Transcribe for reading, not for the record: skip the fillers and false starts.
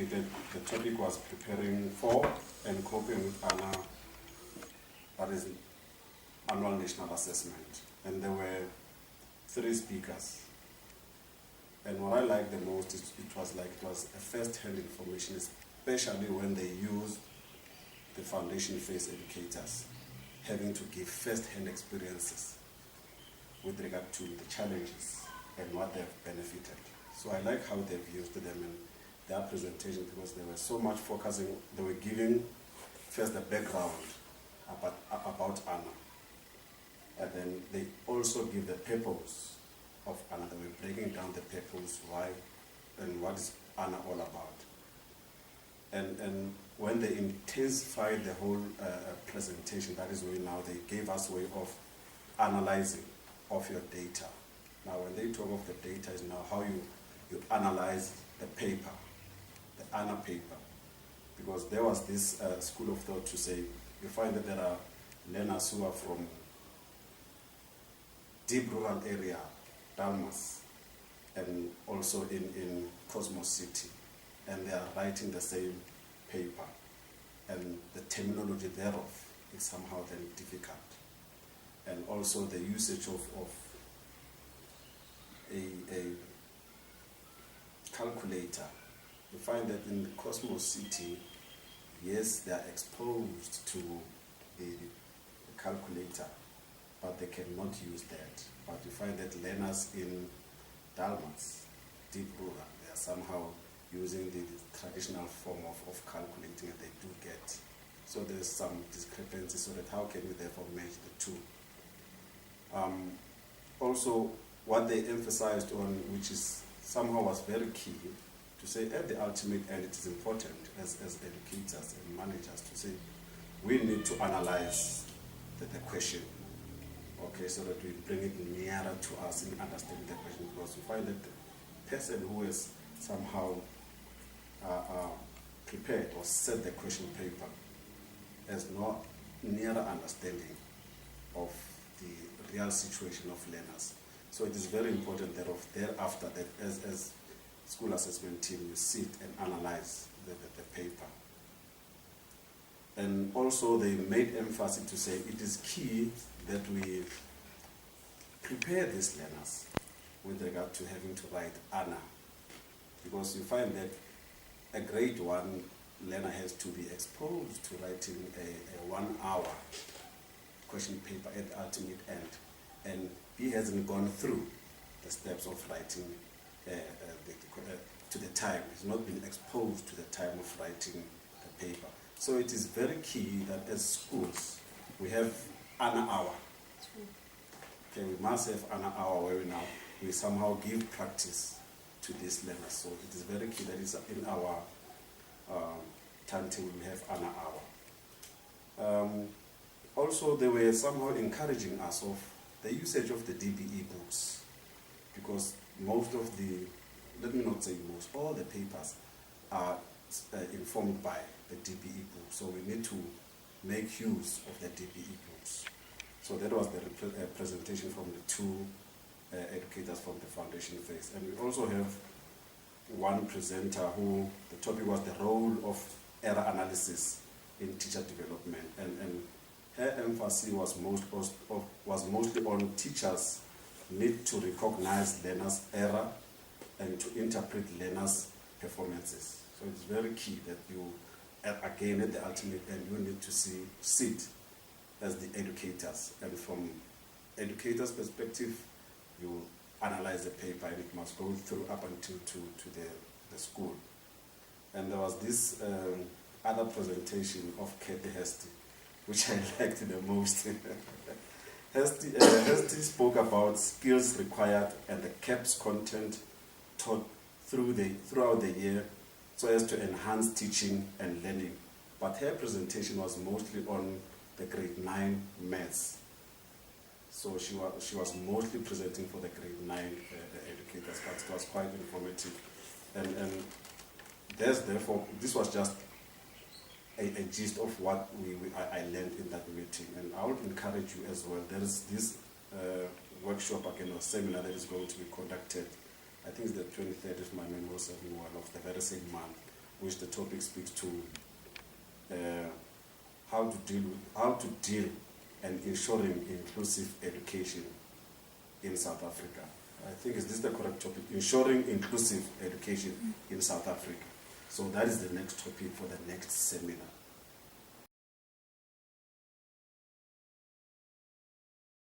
indicated, the topic was preparing for and coping with ANA, that is Annual National Assessment. And there were 3 speakers. And what I liked the most is it was a first-hand information, especially when they use the foundation phase educators having to give first-hand experiences with regard to the challenges and what they've benefited. So I like how they've used them in their presentation, because they were so much focusing, they were giving first the background about ANA. And then they also give the purpose of ANA. They were breaking down the purpose, why, and what is ANA all about. And when they intensified the whole presentation, that is when now they gave us a way of analyzing of your data. Now when they talk of the data, is now how you analyze the paper, the ANA paper. Because there was this school of thought to say, you find that there are learners who are from deep rural area, Dalmas, and also in Cosmos City, and they are writing the same paper, and the terminology thereof is somehow then difficult. And also the usage of a calculator. You find that in Cosmos City, yes, they are exposed to the calculator, but they cannot use that. But you find that learners in Dalmas, deep rural, they are somehow using the traditional form of calculating, and they do get. So there's some discrepancy, so that how can we therefore match the two? Also, what they emphasized on, which is somehow was very key, to say at the ultimate end, it is important as educators and managers to say, we need to analyze the question, okay, so that we bring it nearer to us in understanding the question, because we find that the person who is somehow prepared or set the question paper has no nearer understanding of the real situation of learners. So it is very important that thereafter that as school assessment team, you sit and analyze the paper. And also they made emphasis to say it is key that we prepare these learners with regard to having to write ANA, because you find that a grade 1 learner has to be exposed to writing a 1 hour question paper at the ultimate end, and he hasn't gone through the steps of writing to the time. He's not been exposed to the time of writing the paper. So it is very key that as schools, we have ANA hour. Okay, we must have ANA hour where we somehow give practice to these learners. So it is very key that it's in our timetable we have ANA hour. Also, they were somehow encouraging us of the usage of the DBE books, because most of the, let me not say most, all the papers are informed by the DBE book. So we need to make use of the DBE books. So that was the presentation from the 2 educators from the foundation phase. And we also have one presenter who, the topic was the role of error analysis in teacher development. And her emphasis was mostly on teachers need to recognize learners' error and to interpret learners' performances. So it's very key that you, again at the ultimate end, you need to sit as the educators. And from educators' perspective, you analyze the paper and it must go through up until to the school. And there was this other presentation of Kathy Hesty, which I liked the most. Hesty spoke about skills required and the CAPS content taught throughout the year so as to enhance teaching and learning. But her presentation was mostly on the grade 9 maths. So she was mostly presenting for the grade 9 educators, but it was quite informative. And therefore, this was just a gist of what I learned in that meeting. And I would encourage you as well. There is this workshop again, or seminar that is going to be conducted. I think it's the 23rd, if my memory serves me well, of the very same month. which the topic speaks to how to deal and ensuring inclusive education in South Africa. I think is this the correct topic? Ensuring inclusive education in South Africa. So that is the next topic for the next seminar.